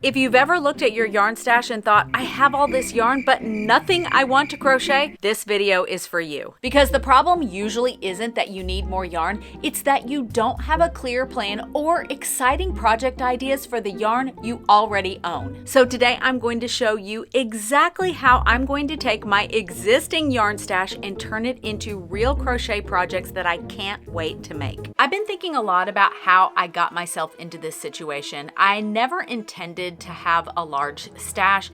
If you've ever looked at your yarn stash and thought, I have all this yarn, but nothing I want to crochet, this video is for you. Because the problem usually isn't that you need more yarn, it's that you don't have a clear plan or exciting project ideas for the yarn you already own. So today I'm going to show you exactly how I'm going to take my existing yarn stash and turn it into real crochet projects that I can't wait to make. I've been thinking a lot about how I got myself into this situation. I never intended to have a large stash.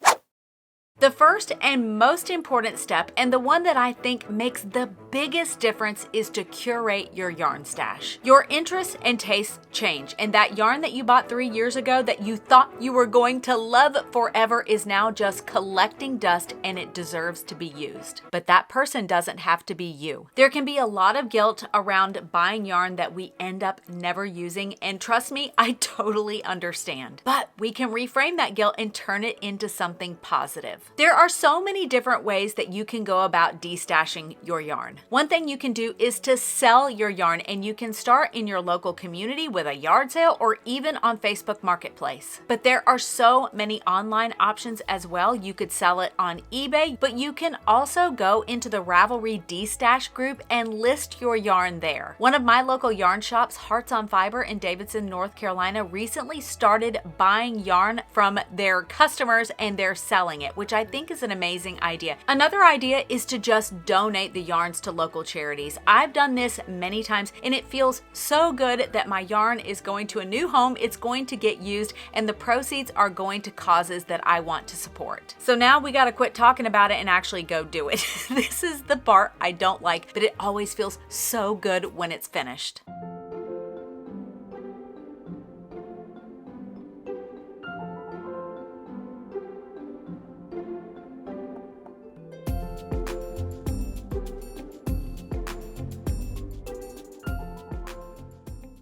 The first and most important step, and the one that I think makes the biggest difference, is to curate your yarn stash. Your interests and tastes change, and that yarn that you bought 3 years ago that you thought you were going to love forever is now just collecting dust, and it deserves to be used. But that person doesn't have to be you. There can be a lot of guilt around buying yarn that we end up never using, and trust me, I totally understand. But we can reframe that guilt and turn it into something positive. There are so many different ways that you can go about destashing your yarn. One thing you can do is to sell your yarn, and you can start in your local community with a yard sale or even on Facebook Marketplace. But there are so many online options as well. You could sell it on eBay, but you can also go into the Ravelry destash group and list your yarn there. One of my local yarn shops, Hearts on Fiber in Davidson, North Carolina, recently started buying yarn from their customers and they're selling it, which I think is an amazing idea. Another idea is to just donate the yarns to local charities. I've done this many times and it feels so good that my yarn is going to a new home, it's going to get used, and the proceeds are going to causes that I want to support. So now we gotta quit talking about it and actually go do it. This is the part I don't like, but it always feels so good when it's finished.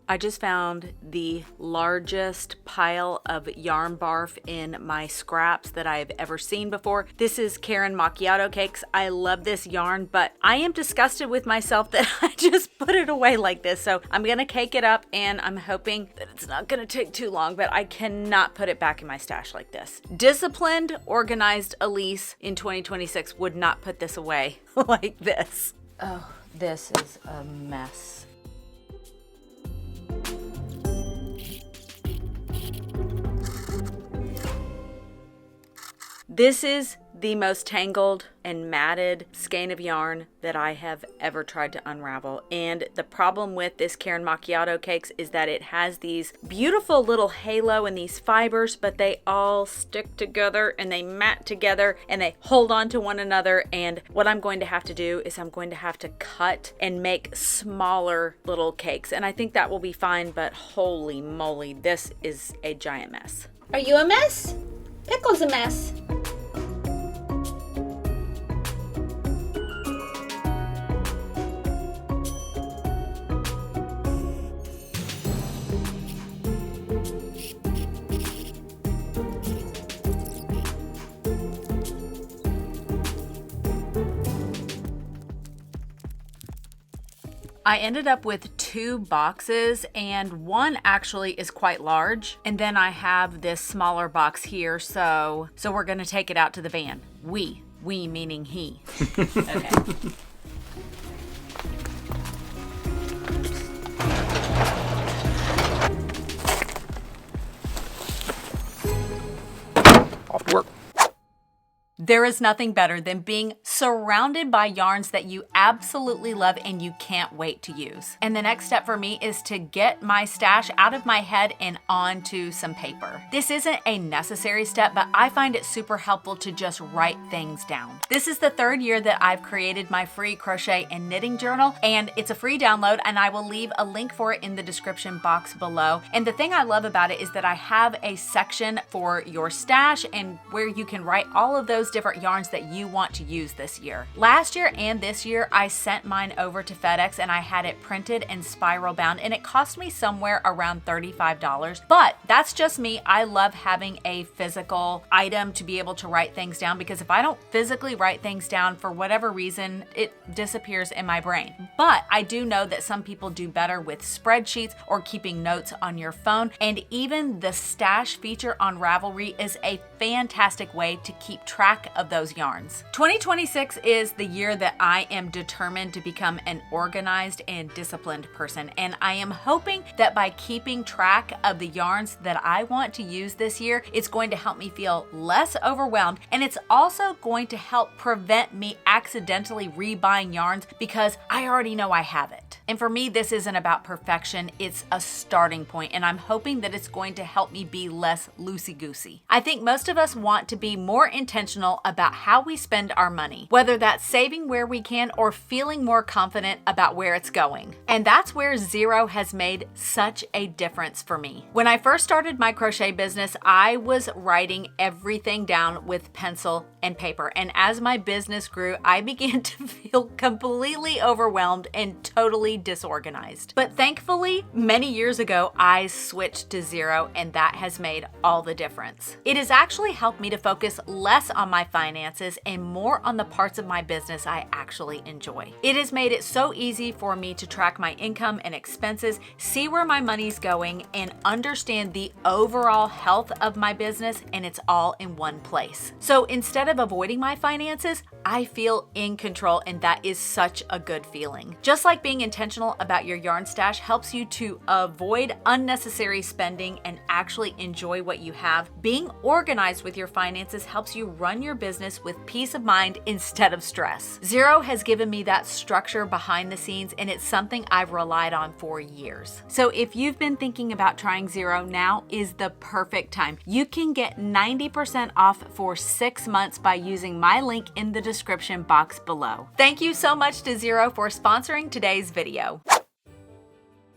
I just found the largest pile of yarn barf in my scraps that I've ever seen before. This is Karen Macchiato Cakes. I love this yarn, but I am disgusted with myself that I just put it away like this. So I'm gonna cake it up and I'm hoping that it's not gonna take too long, but I cannot put it back in my stash like this. Disciplined, organized Elise in 2026 would not put this away like this. Oh, this is a mess. This is the most tangled and matted skein of yarn that I have ever tried to unravel. And the problem with this Karen Macchiato Cakes is that it has these beautiful little halo and these fibers, but they all stick together and they mat together and they hold on to one another. And what I'm going to have to do is I'm going to have to cut and make smaller little cakes. And I think that will be fine, but holy moly, this is a giant mess. Are you a mess? Pickle's a mess. I ended up with 2 boxes and one actually is quite large. And then I have this smaller box here. So we're gonna take it out to the van. We meaning he. Okay. Off to work. There is nothing better than being surrounded by yarns that you absolutely love and you can't wait to use. And the next step for me is to get my stash out of my head and onto some paper. This isn't a necessary step, but I find it super helpful to just write things down. This is the 3rd year that I've created my free crochet and knitting journal, and it's a free download, and I will leave a link for it in the description box below. And the thing I love about it is that I have a section for your stash and where you can write all of those different yarns that you want to use this year. Last year and this year, I sent mine over to FedEx and I had it printed and spiral bound, and it cost me somewhere around $35. But that's just me. I love having a physical item to be able to write things down, because if I don't physically write things down for whatever reason, it disappears in my brain. But I do know that some people do better with spreadsheets or keeping notes on your phone, and even the stash feature on Ravelry is a fantastic way to keep track of those yarns. 2026 is the year that I am determined to become an organized and disciplined person, and I am hoping that by keeping track of the yarns that I want to use this year, it's going to help me feel less overwhelmed, and it's also going to help prevent me accidentally rebuying yarns because I already know I have it. And for me, this isn't about perfection, it's a starting point, and I'm hoping that it's going to help me be less loosey-goosey. I think most of us want to be more intentional about how we spend our money, whether that's saving where we can or feeling more confident about where it's going. And that's where Xero has made such a difference for me. When I first started my crochet business, I was writing everything down with pencil and paper. And as my business grew, I began to feel completely overwhelmed and totally disorganized. But thankfully, many years ago, I switched to Xero, and that has made all the difference. It has actually helped me to focus less on my finances and more on the parts of my business I actually enjoy. It has made it so easy for me to track my income and expenses, see where my money's going, and understand the overall health of my business, and it's all in one place. So instead of avoiding my finances, I feel in control, and that is such a good feeling. Just like being intentional about your yarn stash helps you to avoid unnecessary spending and actually enjoy what you have, being organized with your finances helps you run your business with peace of mind instead of stress. Xero has given me that structure behind the scenes, and it's something I've relied on for years. So if you've been thinking about trying Xero, now is the perfect time. You can get 90% off for 6 months by using my link in the description box below. Thank you so much to Xero for sponsoring today's video.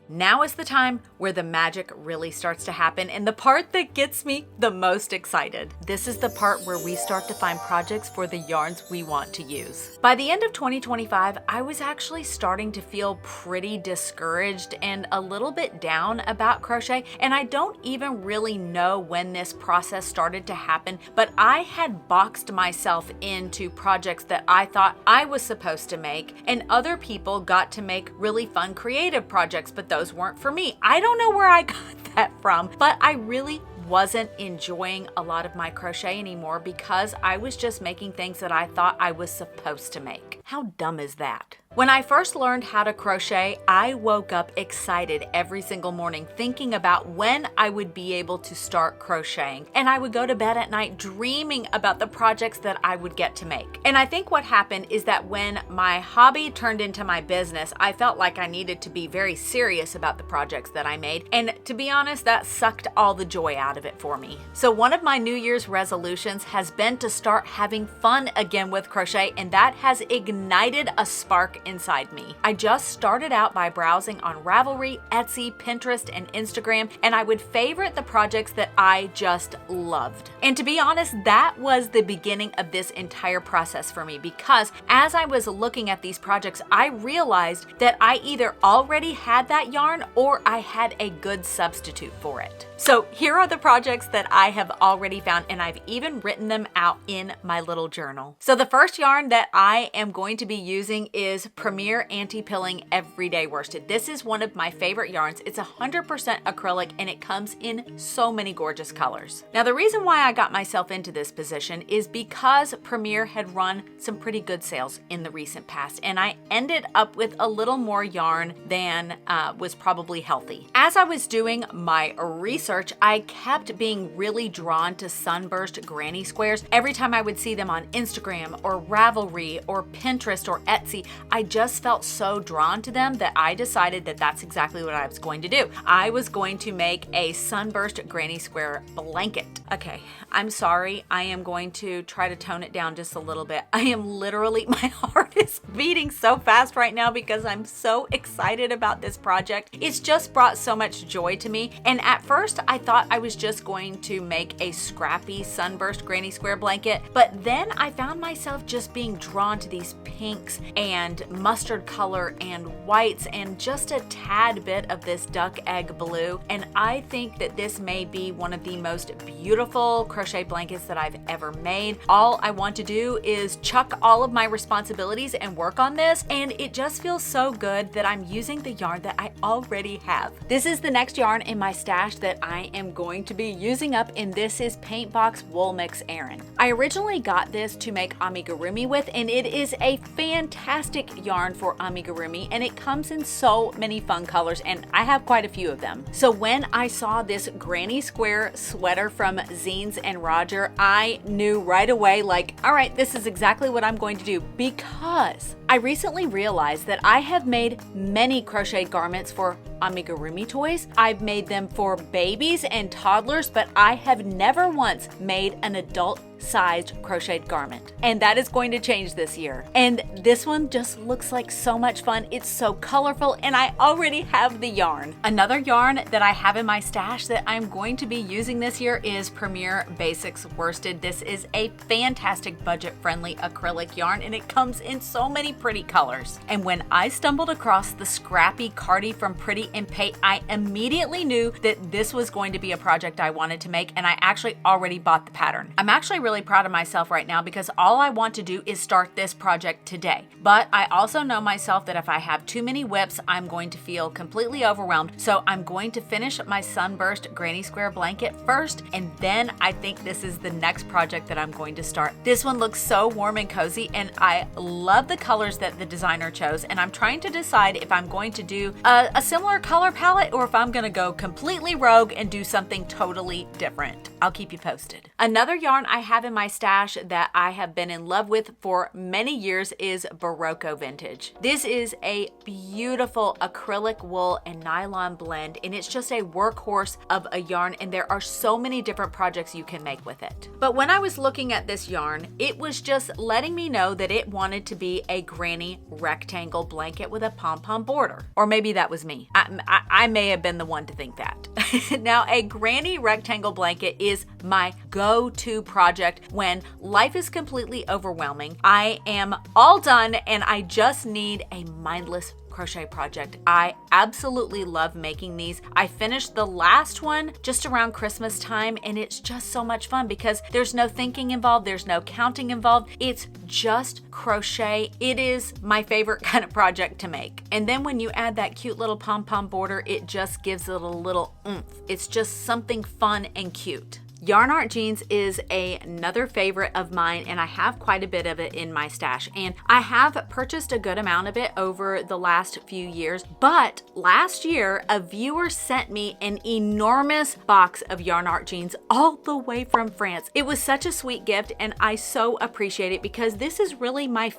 Now is the time where the magic really starts to happen, and the part that gets me the most excited. This is the part where we start to find projects for the yarns we want to use. By the end of 2025, I was actually starting to feel pretty discouraged and a little bit down about crochet, and I don't even really know when this process started to happen, but I had boxed myself into projects that I thought I was supposed to make, and other people got to make really fun creative projects, but those weren't for me. I don't know where I got that from, but I really wasn't enjoying a lot of my crochet anymore because I was just making things that I thought I was supposed to make. How dumb is that? When I first learned how to crochet, I woke up excited every single morning thinking about when I would be able to start crocheting. And I would go to bed at night dreaming about the projects that I would get to make. And I think what happened is that when my hobby turned into my business, I felt like I needed to be very serious about the projects that I made. And to be honest, that sucked all the joy out of it for me. So one of my New Year's resolutions has been to start having fun again with crochet, and that has ignited a spark inside me. I just started out by browsing on Ravelry, Etsy, Pinterest, and Instagram, and I would favorite the projects that I just loved. And to be honest, that was the beginning of this entire process for me, because as I was looking at these projects, I realized that I either already had that yarn or I had a good substitute for it. So here are the projects that I have already found, and I've even written them out in my little journal. So the first yarn that I am going to be using is Premier Anti-Pilling Everyday Worsted. This is one of my favorite yarns. It's 100% acrylic, and it comes in so many gorgeous colors. Now, the reason why I got myself into this position is because Premier had run some pretty good sales in the recent past, and I ended up with a little more yarn than was probably healthy. As I was doing my research, I kept being really drawn to sunburst granny squares every time I would see them on Instagram or Ravelry or Pinterest Pinterest or Etsy. I just felt so drawn to them that I decided that that's exactly what I was going to do. I was going to make a sunburst granny square blanket. Okay, I'm sorry. I am going to try to tone it down just a little bit. I am literally, my heart is beating so fast right now because I'm so excited about this project. It's just brought so much joy to me. And at first I thought I was just going to make a scrappy sunburst granny square blanket, but then I found myself just being drawn to these pinks and mustard color and whites and just a tad bit of this duck egg blue. And I think that this may be one of the most beautiful crochet blankets that I've ever made. All I want to do is chuck all of my responsibilities and work on this, and it just feels so good that I'm using the yarn that I already have. This is the next yarn in my stash that I am going to be using up, and this is Paint Box Wool Mix Aran. I originally got this to make amigurumi with, and it is a fantastic yarn for amigurumi, and it comes in so many fun colors, and I have quite a few of them. So when I saw this granny square sweater from Zines and Roger, I knew right away, like, all right, this is exactly what I'm going to do, because I recently realized that I have made many crocheted garments for amigurumi toys. I've made them for babies and toddlers, but I have never once made an adult sized crocheted garment. And that is going to change this year. And this one just looks like so much fun. It's so colorful, and I already have the yarn. Another yarn that I have in my stash that I'm going to be using this year is Premier Basics Worsted. This is a fantastic budget-friendly acrylic yarn, and it comes in so many pretty colors. And when I stumbled across the scrappy Cardi from Pretty in Paint, I immediately knew that this was going to be a project I wanted to make, and I actually already bought the pattern. I'm actually really proud of myself right now because all I want to do is start this project today. But I also know myself that if I have too many whips, I'm going to feel completely overwhelmed. So I'm going to finish my sunburst granny square blanket first, and then I think this is the next project that I'm going to start. This one looks so warm and cozy, and I love the colors that the designer chose, and I'm trying to decide if I'm going to do a similar color palette or if I'm going to go completely rogue and do something totally different. I'll keep you posted. Another yarn I have in my stash that I have been in love with for many years is Barocco Vintage. This is a beautiful acrylic wool and nylon blend, and it's just a workhorse of a yarn, and there are so many different projects you can make with it. But when I was looking at this yarn, it was just letting me know that it wanted to be a granny rectangle blanket with a pom-pom border. Or maybe that was me. I may have been the one to think that. Now, a granny rectangle blanket is my go-to project when life is completely overwhelming. I am all done and I just need a mindless crochet project. I absolutely love making these. I finished the last one just around Christmas time, and it's just so much fun because there's no thinking involved, there's no counting involved. It's just crochet. It is my favorite kind of project to make. And then when you add that cute little pom-pom border, it just gives it a little oomph. It's just something fun and cute. Yarn Art Jeans is another favorite of mine, and I have quite a bit of it in my stash, and I have purchased a good amount of it over the last few years. But last year a viewer sent me an enormous box of Yarn Art Jeans all the way from France. It was such a sweet gift, and I so appreciate it because this is really my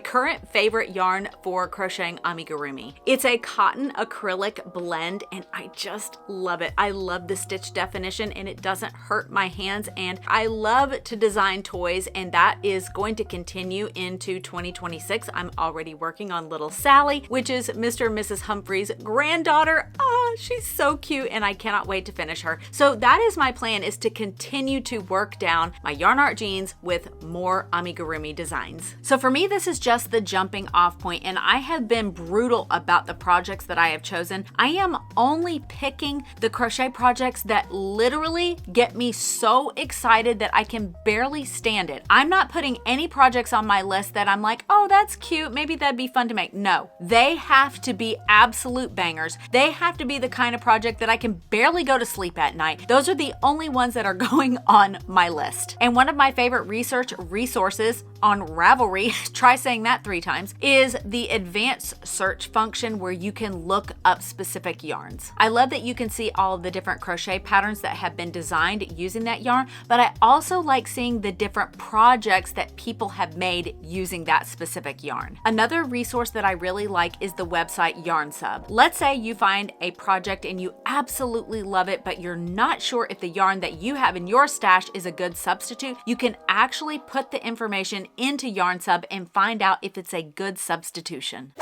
current favorite yarn for crocheting amigurumi. It's a cotton acrylic blend, and I just love it. I love the stitch definition, and it doesn't hurt my hands, and I love to design toys, and that is going to continue into 2026. I'm already working on little Sally, which is Mr. and Mrs. Humphrey's granddaughter. She's so cute, and I cannot wait to finish her. So that is my plan, is to continue to work down my Yarn Art Jeans with more amigurumi designs. So for me, this is just the jumping off point, and I have been brutal about the projects that I have chosen. I am only picking the crochet projects that literally get me so excited that I can barely stand it. I'm not putting any projects on my list that I'm like, oh, that's cute, maybe that'd be fun to make. No, they have to be absolute bangers. They have to be the kind of project that I can barely go to sleep at night. Those are the only ones that are going on my list. And one of my favorite research resources on Ravelry, try saying that 3 times, is the advanced search function where you can look up specific yarns. I love that you can see all of the different crochet patterns that have been designed mind using that yarn, but I also like seeing the different projects that people have made using that specific yarn. Another resource that I really like is the website YarnSub. Let's say you find a project and you absolutely love it, but you're not sure if the yarn that you have in your stash is a good substitute. You can actually put the information into YarnSub and find out if it's a good substitution.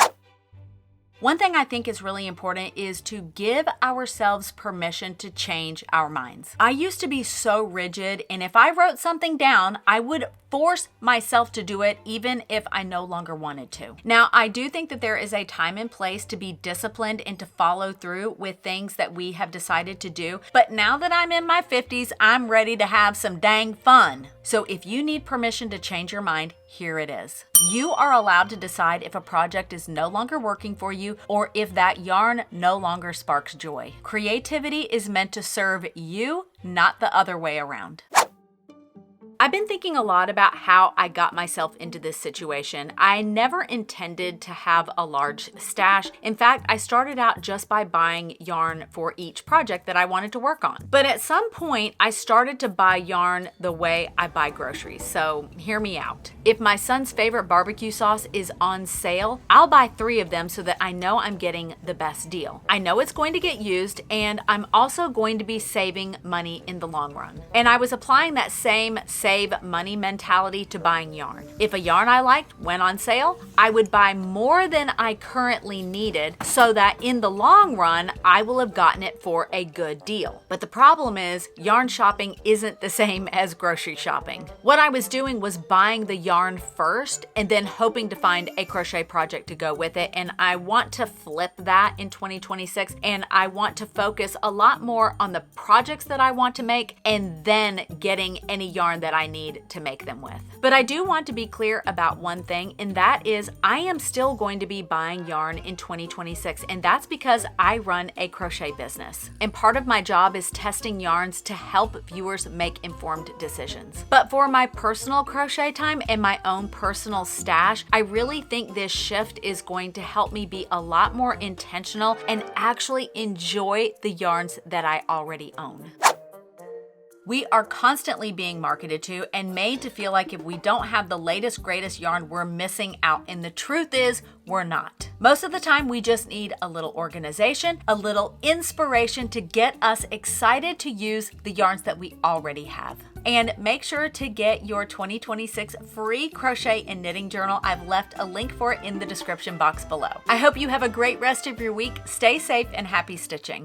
One thing I think is really important is to give ourselves permission to change our minds. I used to be so rigid, and if I wrote something down, I would force myself to do it even if I no longer wanted to. Now, I do think that there is a time and place to be disciplined and to follow through with things that we have decided to do. But now that I'm in my 50s, I'm ready to have some dang fun. So if you need permission to change your mind, here it is. You are allowed to decide if a project is no longer working for you or if that yarn no longer sparks joy. Creativity is meant to serve you, not the other way around. I've been thinking a lot about how I got myself into this situation. I never intended to have a large stash. In fact, I started out just by buying yarn for each project that I wanted to work on. But at some point, I started to buy yarn the way I buy groceries. So hear me out. If my son's favorite barbecue sauce is on sale, I'll buy 3 of them so that I know I'm getting the best deal. I know it's going to get used, and I'm also going to be saving money in the long run. And I was applying that same save money mentality to buying yarn. If a yarn I liked went on sale, I would buy more than I currently needed so that in the long run, I will have gotten it for a good deal. But the problem is, yarn shopping isn't the same as grocery shopping. What I was doing was buying the yarn first and then hoping to find a crochet project to go with it. And I want to flip that in 2026, and I want to focus a lot more on the projects that I want to make and then getting any yarn that I need to make them with. But I do want to be clear about one thing, and that is I am still going to be buying yarn in 2026, and that's because I run a crochet business. And part of my job is testing yarns to help viewers make informed decisions. But for my personal crochet time and my own personal stash, I really think this shift is going to help me be a lot more intentional and actually enjoy the yarns that I already own. We are constantly being marketed to and made to feel like if we don't have the latest, greatest yarn, we're missing out. And the truth is, we're not. Most of the time, we just need a little organization, a little inspiration to get us excited to use the yarns that we already have. And make sure to get your 2026 free crochet and knitting journal. I've left a link for it in the description box below. I hope you have a great rest of your week. Stay safe and happy stitching.